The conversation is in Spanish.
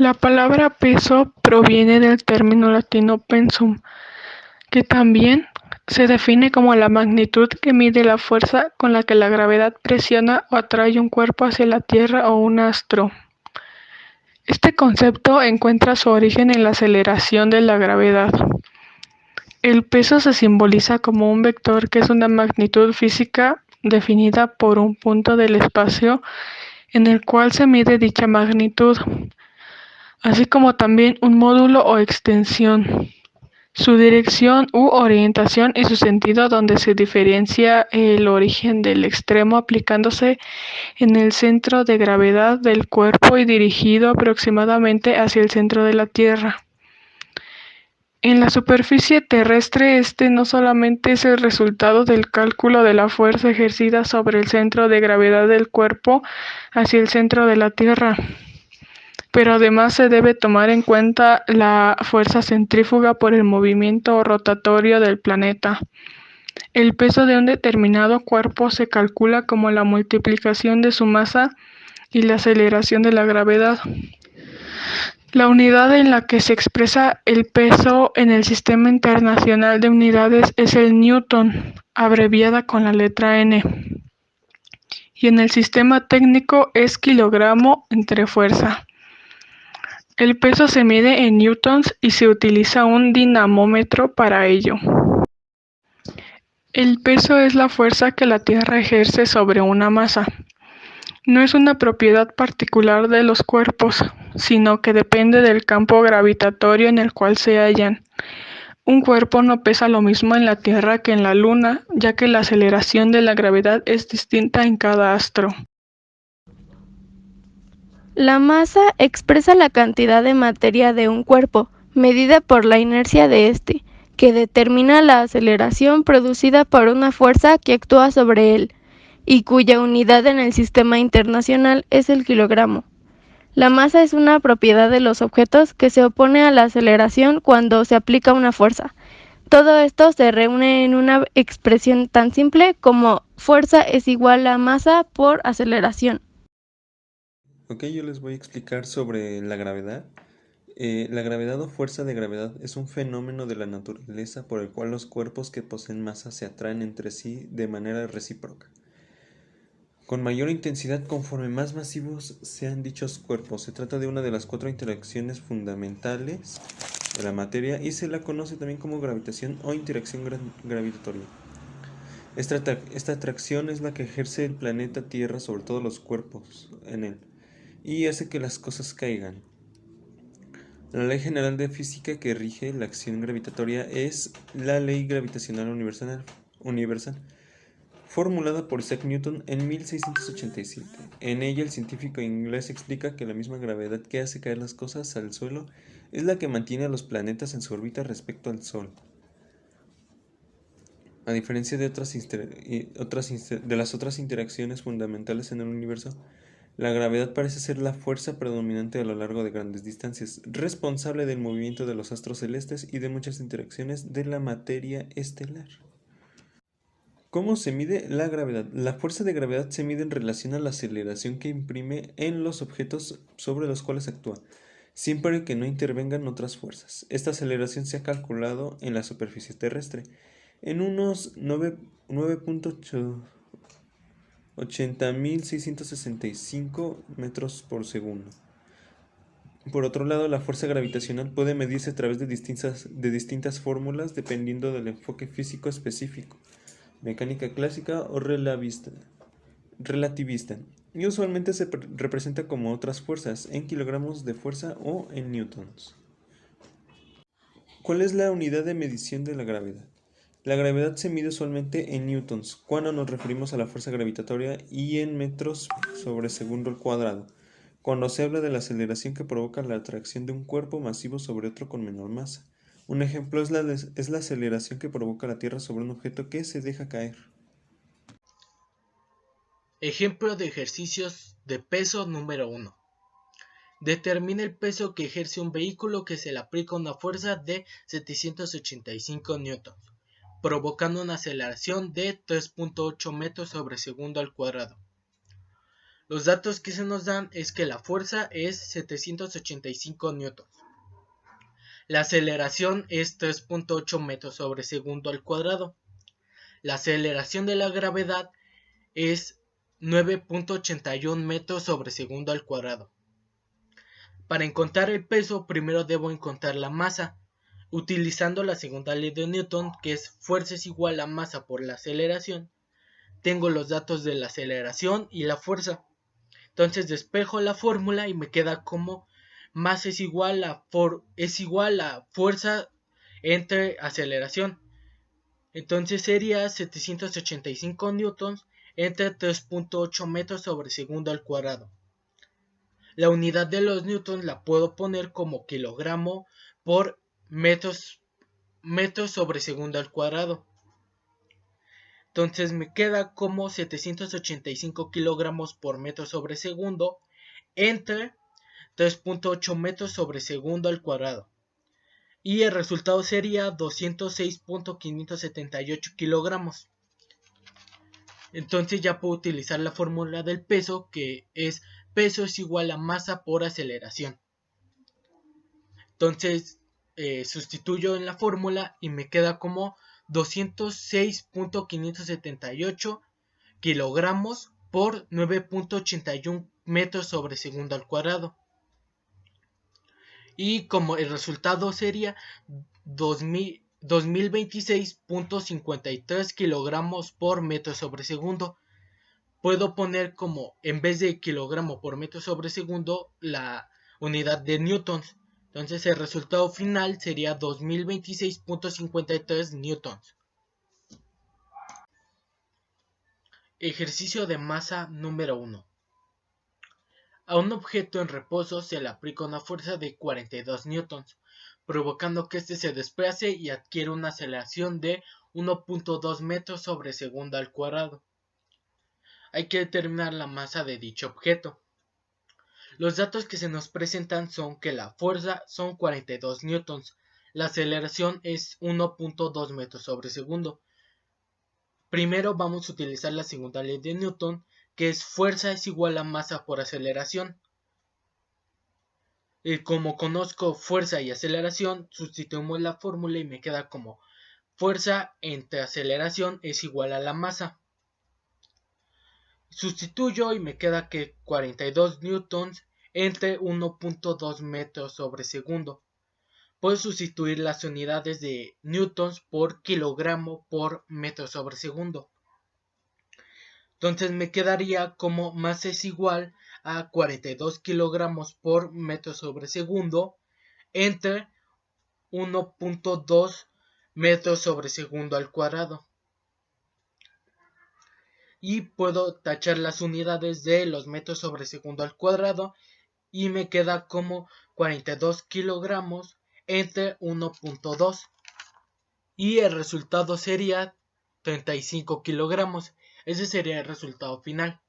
La palabra peso proviene del término latino pensum, que también se define como la magnitud que mide la fuerza con la que la gravedad presiona o atrae un cuerpo hacia la Tierra o un astro. Este concepto encuentra su origen en la aceleración de la gravedad. El peso se simboliza como un vector que es una magnitud física definida por un punto del espacio en el cual se mide dicha magnitud, así como también un módulo o extensión, su dirección u orientación y su sentido, donde se diferencia el origen del extremo aplicándose en el centro de gravedad del cuerpo y dirigido aproximadamente hacia el centro de la Tierra. En la superficie terrestre, este no solamente es el resultado del cálculo de la fuerza ejercida sobre el centro de gravedad del cuerpo hacia el centro de la Tierra, pero además se debe tomar en cuenta la fuerza centrífuga por el movimiento rotatorio del planeta. El peso de un determinado cuerpo se calcula como la multiplicación de su masa y la aceleración de la gravedad. La unidad en la que se expresa el peso en el Sistema Internacional de Unidades es el newton, abreviada con la letra N, y en el sistema técnico es kilogramo entre fuerza. El peso se mide en newtons y se utiliza un dinamómetro para ello. El peso es la fuerza que la Tierra ejerce sobre una masa. No es una propiedad particular de los cuerpos, sino que depende del campo gravitatorio en el cual se hallan. Un cuerpo no pesa lo mismo en la Tierra que en la Luna, ya que la aceleración de la gravedad es distinta en cada astro. La masa expresa la cantidad de materia de un cuerpo, medida por la inercia de éste, que determina la aceleración producida por una fuerza que actúa sobre él, y cuya unidad en el sistema internacional es el kilogramo. La masa es una propiedad de los objetos que se opone a la aceleración cuando se aplica una fuerza. Todo esto se reúne en una expresión tan simple como fuerza es igual a masa por aceleración. Ok, yo les voy a explicar sobre la gravedad. La gravedad o fuerza de gravedad es un fenómeno de la naturaleza por el cual los cuerpos que poseen masa se atraen entre sí de manera recíproca, con mayor intensidad conforme más masivos sean dichos cuerpos. Se trata de una de las cuatro interacciones fundamentales de la materia y se la conoce también como gravitación o interacción gravitatoria. Esta atracción es la que ejerce el planeta Tierra sobre todos los cuerpos en él y hace que las cosas caigan. La ley general de física que rige la acción gravitatoria es la ley gravitacional universal, formulada por Isaac Newton en 1687. En ella el científico inglés explica que la misma gravedad que hace caer las cosas al suelo es la que mantiene a los planetas en su órbita respecto al Sol. A diferencia de las otras interacciones fundamentales en el universo, la gravedad parece ser la fuerza predominante a lo largo de grandes distancias, responsable del movimiento de los astros celestes y de muchas interacciones de la materia estelar. ¿Cómo se mide la gravedad? La fuerza de gravedad se mide en relación a la aceleración que imprime en los objetos sobre los cuales actúa, siempre que no intervengan otras fuerzas. Esta aceleración se ha calculado en la superficie terrestre en unos 9.80.665 metros por segundo. Por otro lado, la fuerza gravitacional puede medirse a través de distintas fórmulas dependiendo del enfoque físico específico, mecánica clásica o relativista, y usualmente se representa como otras fuerzas en kilogramos de fuerza o en newtons. ¿Cuál es la unidad de medición de la gravedad? La gravedad se mide usualmente en newtons cuando nos referimos a la fuerza gravitatoria y en metros sobre segundo al cuadrado, cuando se habla de la aceleración que provoca la atracción de un cuerpo masivo sobre otro con menor masa. Un ejemplo es la aceleración que provoca la Tierra sobre un objeto que se deja caer. Ejemplo de ejercicios de peso número 1. Determina el peso que ejerce un vehículo que se le aplica una fuerza de 785 newtons, provocando una aceleración de 3.8 metros sobre segundo al cuadrado. Los datos que se nos dan es que la fuerza es 785 newtons. La aceleración es 3.8 metros sobre segundo al cuadrado. La aceleración de la gravedad es 9.81 metros sobre segundo al cuadrado. Para encontrar el peso, primero debo encontrar la masa, utilizando la segunda ley de Newton, que es fuerza es igual a masa por la aceleración. Tengo los datos de la aceleración y la fuerza. Entonces despejo la fórmula y me queda como masa es igual a fuerza entre aceleración. Entonces sería 785 newtons entre 3.8 metros sobre segundo al cuadrado. La unidad de los newtons la puedo poner como kilogramo por metros sobre segundo al cuadrado. Entonces me queda como 785 kilogramos por metro sobre segundo entre 3.8 metros sobre segundo al cuadrado. Y el resultado sería 206.578 kilogramos. Entonces ya puedo utilizar la fórmula del peso, que es peso es igual a masa por aceleración. Entonces sustituyo en la fórmula y me queda como 206.578 kilogramos por 9.81 metros sobre segundo al cuadrado. Y como el resultado sería 2026.53 kilogramos por metro sobre segundo, puedo poner como, en vez de kilogramo por metro sobre segundo, la unidad de newtons. Entonces el resultado final sería 2026.53 newtons. Ejercicio de masa número 1. A un objeto en reposo se le aplica una fuerza de 42 newtons, provocando que éste se desplace y adquiere una aceleración de 1.2 metros sobre segundo al cuadrado. Hay que determinar la masa de dicho objeto. Los datos que se nos presentan son que la fuerza son 42 newtons, la aceleración es 1.2 metros sobre segundo. Primero vamos a utilizar la segunda ley de Newton, que es fuerza es igual a masa por aceleración. Y como conozco fuerza y aceleración, sustituimos la fórmula y me queda como fuerza entre aceleración es igual a la masa. Sustituyo y me queda que 42 newtons entre 1.2 metros sobre segundo. Puedo sustituir las unidades de newtons por kilogramo por metro sobre segundo. Entonces me quedaría como masa es igual a 42 kilogramos por metro sobre segundo entre 1.2 metros sobre segundo al cuadrado. Y puedo tachar las unidades de los metros sobre segundo al cuadrado y me queda como 42 kilogramos entre 1.2 y el resultado sería 35 kilogramos. Ese sería el resultado final.